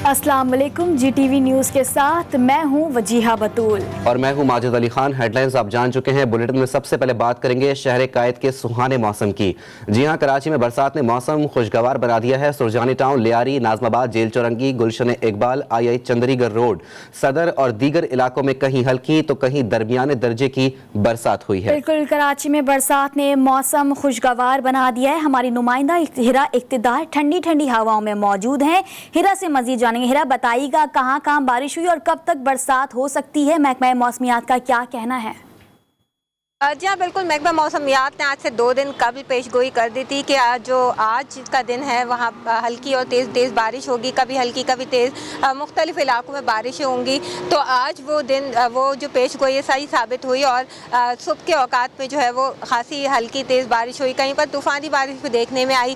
अस्सलाम वालेकुम। GTV news के साथ मैं हूं वजीहा बतूल और मैं हूं माजिद अली खान। हेडलाइंस आप जान चुके हैं। बुलेटिन में सबसे पहले बात करेंगे शहर कायद के सुहाने मौसम की। जी हां, कराची में बरसात ने मौसम खुशगवार बना दिया है। सुरजानी टाउन, लियारी, नाजमाबाद, जेल चौरंगी, गुलशन इकबाल, II चंद्रीगढ़ रोड, सदर और दीगर इलाकों में कहीं हल्की तो कहीं दरमियाने दर्जे की बरसात हुई है। बिल्कुल, कराची में बरसात ने मौसम खुशगवार बना दिया है। हमारी नुमाइंदा हिरा इक्तिदार ठंडी ठंडी हवाओं में मौजूद हैं। हिरा से मजीद जानेंगे। हिरा, बताइएगा कहाँ कहाँ बारिश हुई और कब तक बरसात हो सकती है? महकमा मौसमियात का क्या कहना है? जी हाँ, बिल्कुल। महकमा मौसमियात ने आज से 2 दिन कबल पेशगोई कर दी थी कि आज का दिन है वहाँ हल्की और तेज़ बारिश होगी। कभी हल्की कभी तेज़ मुख्तलिफ इलाकों में बारिशें होंगी। तो आज वो दिन वो जो पेशगोई सही साबित हुई और सुबह के औकात में जो है वो खासी हल्की तेज़ बारिश हुई। कहीं पर तूफ़ानी बारिश भी देखने में आई।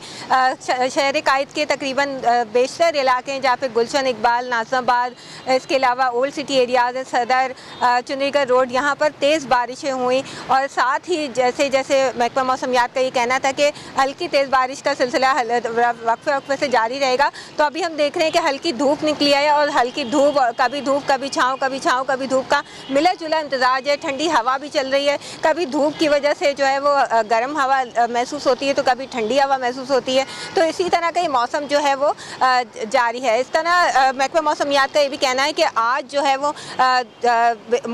शहर कायद के तकरीबन बेशतर इलाके हैं जहाँ पे गुलशन इकबाल, नाजमाबाद, इसके अलावा ओल्ड सिटी एरियाज़, सदर, चंद्रीगढ़ रोड, यहाँ पर तेज़ बारिशें हुई। और साथ ही जैसे जैसे महकमा मौसमियात का ये कहना था कि हल्की तेज़ बारिश का सिलसिला वक्फे वक्फे से जारी रहेगा। तो अभी हम देख रहे हैं कि हल्की धूप निकली है और हल्की धूप कभी छाँव कभी धूप का मिला जुला इम्तजाज है। ठंडी हवा भी चल रही है। कभी धूप की वजह से जो है वो गर्म हवा महसूस होती है तो कभी ठंडी हवा महसूस होती है। तो इसी तरह का ये मौसम जो है वो जारी है। इस तरह महकमा मौसमियात का ये भी कहना है कि आज जो है वो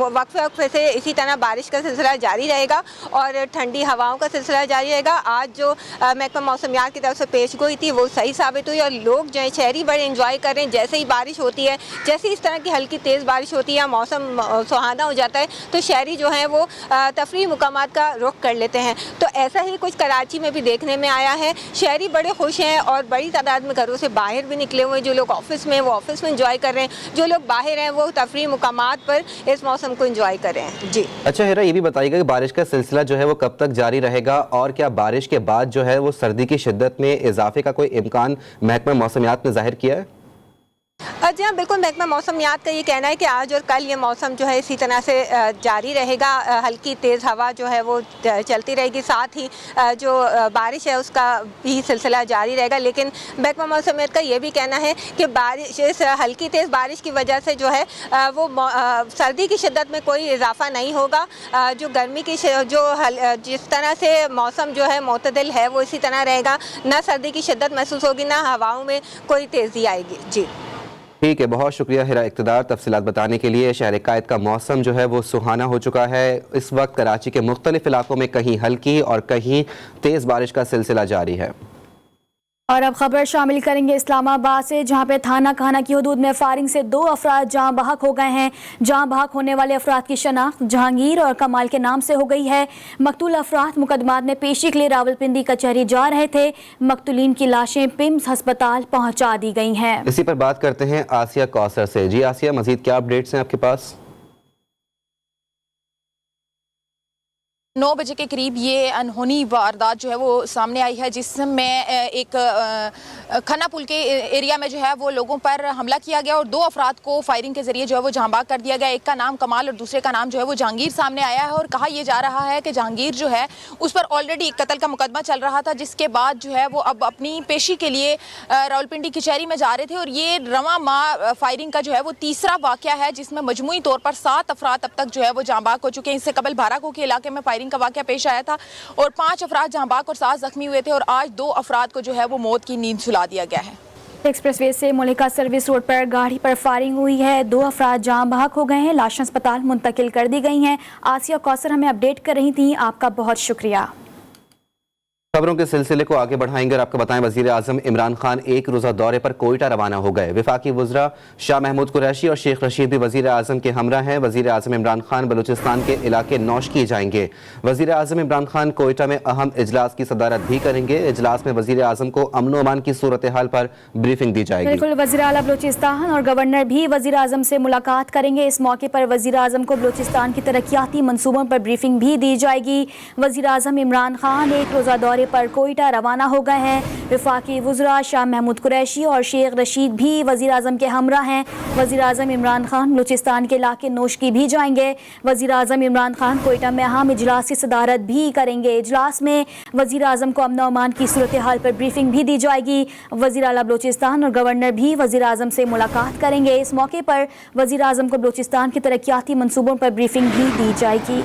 वक्फे वक्फे से इसी तरह बारिश का सिलसिला जारी रहेगा और ठंडी हवाओं का सिलसिला जारी रहेगा। आज जो महकमा मौसमियात की तरफ से पेशगोई थी वो सही साबित हुई और लोग जो है शहरी बड़े एंजॉय कर रहे हैं। जैसे ही बारिश होती है, जैसे इस तरह की हल्की तेज़ बारिश होती है, मौसम सुहाना हो जाता है तो शहरी जो है वो तफरीह मुकामात का रुख कर लेते हैं। तो ऐसा ही कुछ कराची में भी देखने में आया है। शहरी बड़े खुश हैं और बड़ी तादाद में घरों से बाहर भी निकले हुए हैं। जो लोग ऑफिस में वो ऑफिस में एंजॉय कर रहे हैं, जो लोग बाहर हैं वो तफरीह मुकामात पर इस मौसम को एंजॉय कर रहे हैं। जी अच्छा हिरा, ये भी बताइएगा कि बारिश का सिलसिला जो है वो कब तक जारी रहेगा और क्या बारिश के बाद जो है वो सर्दी की शिद्दत में इजाफे का कोई इम्कान महकमा मौसमियात ने जाहिर किया है? जी हाँ, बिल्कुल। महकमा मौसमियात का ये कहना है कि आज और कल ये मौसम जो है इसी तरह से जारी रहेगा। हल्की तेज़ हवा जो है वो चलती रहेगी। साथ ही जो बारिश है उसका भी सिलसिला जारी रहेगा। लेकिन महकमा मौसमियात का ये भी कहना है कि बारिश, इस हल्की तेज़ बारिश की वजह से जो है वो सर्दी की शिद्दत में कोई इजाफा नहीं होगा। जो गर्मी की जिस तरह से मौसम जो है मोतदिल है वो इसी तरह रहेगा। ना सर्दी की शिद्दत महसूस होगी, ना हवाओं में कोई तेज़ी आएगी। जी ठीक है, बहुत शुक्रिया हिरा इक़्तिदार तफसीलात बताने के लिए। शहर कायद का मौसम जो है वो सुहाना हो चुका है। इस वक्त कराची के मुख्तलिफ इलाकों में कहीं हल्की और कहीं तेज़ बारिश का सिलसिला जारी है। और अब खबर शामिल करेंगे इस्लामाबाद से, जहां पे थाना खाना की हदूद में फायरिंग से 2 अफराद जाँ बहक हो गए हैं। जाँ बहक होने वाले अफराद की शनाख्त जहांगीर और कमाल के नाम से हो गई है। मकतूल अफराद मुकदमात में पेशी के लिए रावलपिंडी कचहरी जा रहे थे। मकतूलीन की लाशें पिम्स अस्पताल पहुँचा दी गई हैं। इसी पर बात करते हैं आसिया कौसर से। जी आसिया, मजीद क्या अपडेट्स हैं आपके पास? 9 बजे के करीब ये अनहोनी वारदात जो है वो सामने आई है, जिसमें एक खन्ना पुल के एरिया में जो है वो लोगों पर हमला किया गया और 2 अफराद को फायरिंग के जरिए जो है वो जहाँबाग कर दिया गया। एक का नाम कमाल और दूसरे का नाम जो है वो जहांगीर सामने आया है और कहा यह जा रहा है कि जहांगीर जो है उस पर ऑलरेडी एक कत्ल का मुकदमा चल रहा था, जिसके बाद जो है वो अब अपनी पेशी के लिए रावलपिंडी कचहरी में जा रहे थे। और ये रवां माह फायरिंग का जो है वो तीसरा वाक़या है जिसमें मजमूई तौर पर 7 अफराद अब तक जो है वो जहाँबाग हो चुके हैं। इससे कबल बाराको के इलाके में फायरिंग का वाक़या पेश आया था और 5 अफराद जहाँबाग और 7 जख्मी हुए थे और आज 2 अफराद को जो है वो मौत की नींद सुला दिया गया है। एक्सप्रेसवे से मुलिका सर्विस रोड पर गाड़ी पर फायरिंग हुई है। 2 अफराद जाँ बहक हो गए हैं। लाशें अस्पताल मुंतकिल कर दी गई हैं। आसिया कौसर हमें अपडेट कर रही थी, आपका बहुत शुक्रिया। खबरों के सिलसिले को आगे बढ़ाएंगे और आपको बताएं, वजीर आजम इमरान खान 1 रोज़ा दौरे पर कोयटा रवाना हो गए। वफाकी वज़रा शाह महमूद कुरैशी और शेख रशीद भी वजीर आजम के हमरा हैं। वजीर आजम इमरान खान बलूचिस्तान के इलाके नौश किए जाएंगे। वजीर आजम इमरान खान कोयटा में अहम इजलास की सदारत भी करेंगे। इजलास में वजीर आजम को अमन अमान की सूरत हाल पर ब्रीफिंग दी जाएगी। बिल्कुल, वज़ीर आला बलूचिस्तान और गवर्नर भी वजीर आजम से मुलाकात करेंगे। इस मौके पर वजीर आजम को बलूचिस्तान की तरक्याती मनसूबों पर ब्रीफिंग भी दी जाएगी। वजीर आजम इमरान खान 1 रोज़ा दौरे دورے پر کوئٹہ روانہ ہو گئے ہیں۔ وفاقی وزراء شاہ محمود قریشی اور شیخ رشید بھی وزیر اعظم کے ہمراہ ہیں۔ وزیر اعظم عمران خان بلوچستان کے علاقے نوشکی بھی جائیں گے۔ وزیر اعظم عمران خان کوئٹہ میں اہم اجلاس کی صدارت بھی کریں گے۔ اجلاس میں وزیر اعظم کو امن و امان کی صورتحال پر بریفنگ بھی دی جائے گی۔ وزیر اعلیٰ بلوچستان اور گورنر بھی وزیر اعظم سے ملاقات کریں گے۔ اس موقع پر وزیر اعظم کو بلوچستان کے ترقیاتی منصوبوں پر بریفنگ بھی دی جائے گی۔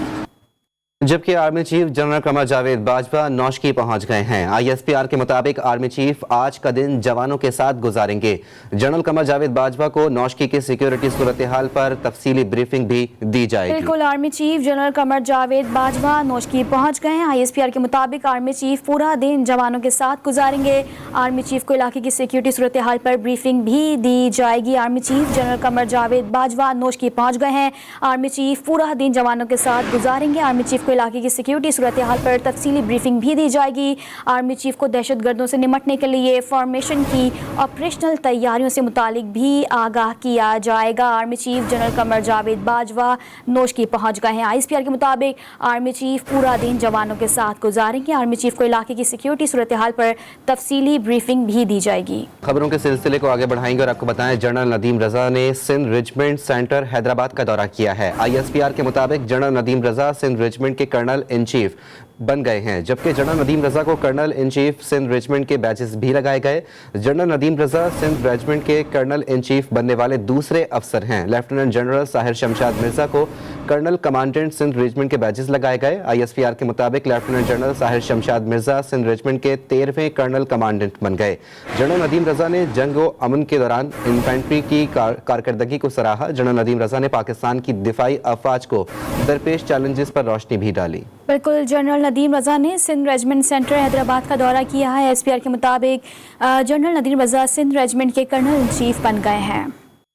جبکہ army chief general Qamar Javed Bajwa Noshki پہنچ گئے ہیں۔ ISPR کے مطابق آرمی چیف آج کا دن جوانوں کے ساتھ گزاریں گے۔ جنرل قمر جاوید باجوہ کو نوشکی کی سیکیورٹی صورتحال پر تفصیلی بریفنگ بھی دی جائے گی۔ بالکل، army chief general Qamar Javed Bajwa Noshki پہنچ گئے ہیں۔ ISPR کے مطابق آرمی چیف پورا دن جوانوں کے ساتھ گزاریں گے۔ آرمی چیف کو علاقے کی سیکیورٹی صورتحال پر بریفنگ بھی دی جائے گی۔ Army chief general Qamar Javed Bajwa Noshki پہنچ گئے ہیں۔ آرمی چیف پورا دن جوانوں کے ساتھ گزاریں گے۔ آرمی چیف کو علاقے کی سیکیورٹی صورتحال پر تفصیلی بریفنگ بھی دی جائے گی۔ آرمی چیف کو دہشت گردوں سے نمٹنے کے لیے فارمیشن کی آپریشنل تیاریوں سے متعلق بھی آگاہ کیا جائے گا۔ Army chief general Qamar Javed Bajwa Noshki پہنچ گئے ہیں۔ ISPR کے مطابق آرمی چیف پورا دن جوانوں کے ساتھ گزاریں گے۔ آرمی چیف کو علاقے کی سیکیورٹی صورتحال پر تفصیلی بریفنگ بھی دی جائے گی۔ خبروں کے سلسلے کو آگے بڑھائیں گے اور آپ کو بتائیں جنرل ندیم رضا نے سندھ ریجمنٹ سینٹر حیدرآباد کا دورہ کیا ہے۔ ISPR کے مطابق جنرل ندیم رضا سندھ ریجمنٹ کے کرنل ان چیف بن گئے ہیں، جبکہ جنرل ندیم رضا کو colonel in chief Sindh regiment کے بیچز بھی لگائے گئے۔ جنرل ندیم رضا سندھ ریجمنٹ کے کرنل ان چیف بننے والے دوسرے افسر ہیں۔ لیفٹیننٹ جنرل ساحر شمشاد مرزا کو کرنل کمانڈنٹ سندھ ریجمنٹ کے بیچز لگائے گئے۔ ISPR کے مطابق lieutenant general Sahir Shamshad Mirza Sindh regiment کے 13ویں کرنل کمانڈنٹ بن گئے۔ جنرل ندیم رضا نے جنگ و امن کے دوران انفینٹری کی کارکردگی کو سراہا۔ جنرل ندیم رضا نے پاکستان کی دفاعی افواج کو درپیش چیلنجز پر روشنی بھی ڈالی۔ بالکل، جنرل ندیم رضا نے سندھ ریجمنٹ سینٹر حیدرآباد کا دورہ کیا ہے۔ ISPR کے مطابق جنرل ندیم رضا سندھ ریجمنٹ کے کرنل ان چیف بن گئے ہیں۔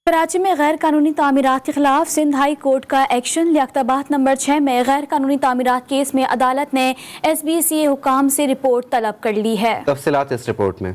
کراچی میں غیر قانونی تعمیرات کے خلاف سندھ ہائی کورٹ کا ایکشن۔ لیاقتآباد نمبر 6 میں غیر قانونی تعمیرات کیس میں عدالت نے SBCA حکام سے رپورٹ طلب کر لی ہے۔ تفصیلات اس رپورٹ میں۔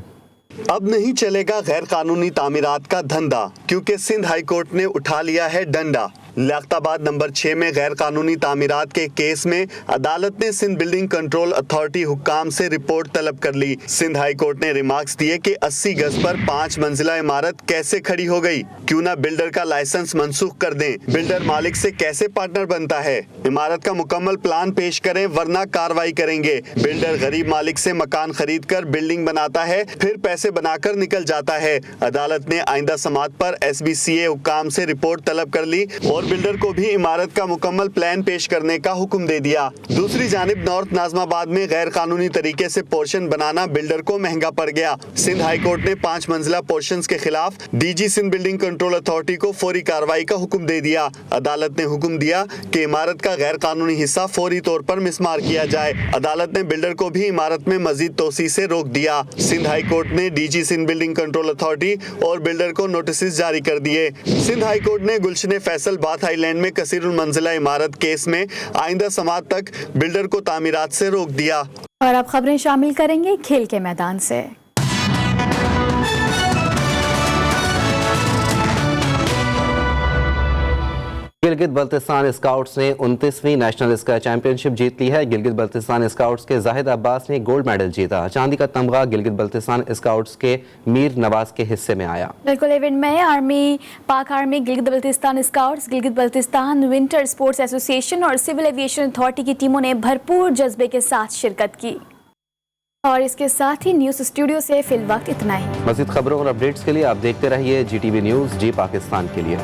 اب نہیں چلے گا غیر قانونی تعمیرات کا دھندا، کیونکہ سندھ ہائی کورٹ نے اٹھا لیا ہے ڈنڈا۔ لیاقتآباد نمبر 6 میں غیر قانونی تعمیرات کے کیس میں عدالت نے سندھ بلڈنگ کنٹرول اتھارٹی حکام سے رپورٹ طلب کر لی۔ سندھ ہائی کورٹ نے ریمارکس دیے کہ 80 گز پر 5 منزلہ عمارت کیسے کھڑی ہو گئی، کیوں نہ بلڈر کا لائسنس منسوخ کر دیں، بلڈر مالک سے کیسے پارٹنر بنتا ہے، عمارت کا مکمل پلان پیش کریں ورنہ کارروائی کریں گے۔ بلڈر غریب مالک سے مکان خرید کر بلڈنگ بناتا ہے، پھر پیسے بنا کر نکل جاتا ہے۔ عدالت نے آئندہ سماعت پر SBCA حکام سے رپورٹ طلب کر لی اور بلڈر کو بھی عمارت کا مکمل پلان پیش کرنے کا حکم دے دیا۔ دوسری جانب نارتھ ناظم آباد میں غیر قانونی طریقے سے پورشن بنانا بلڈر کو مہنگا پڑ گیا۔ سندھ ہائی کورٹ نے 5 منزلہ پورشنز کے خلاف DG Sindh building control authority کو فوری کارروائی کا حکم دے دیا۔ عدالت نے حکم دیا کہ عمارت کا غیر قانونی حصہ فوری طور پر مسمار کیا جائے۔ عدالت نے بلڈر کو بھی عمارت میں مزید توسیع سے روک دیا۔ سندھ ہائی کورٹ نے DG Sindh building control authority اور بلڈر کو نوٹسز جاری کر دیے۔ سندھ ہائی کورٹ نے گلشن فیصل باتھ آئی لینڈ میں کثیر المنزلہ عمارت کیس میں آئندہ سماعت تک بلڈر کو تعمیرات سے روک دیا۔ اور اب خبریں شامل کریں گے کھیل کے میدان سے۔ گلگت بلتستان اسکاؤٹس نے 29ویں نیشنل اسکائی چیمپئن شپ جیت لی ہے۔ گلگت بلتستان اسکاؤٹس کے زاہد عباس نے گولڈ میڈل جیتا۔ چاندی کا تمغہ گلگت بلتستان اسکاؤٹس کے میر نواز کے حصے میں آیا۔ بالکل، ایونٹ میں پاک army, Gilgit Baltistan scouts, Gilgit Baltistan winter sports ایسوسی ایشن اور سول ایویشن اتھارٹی کی ٹیموں نے بھرپور جذبے کے ساتھ شرکت کی۔ اور اس کے ساتھ ہی نیوز اسٹوڈیو سے فی الوقت اتنا ہی۔ مزید خبروں اور اپڈیٹس کے لیے آپ دیکھتے رہیے GTV نیوز، جی پاکستان کے لیے۔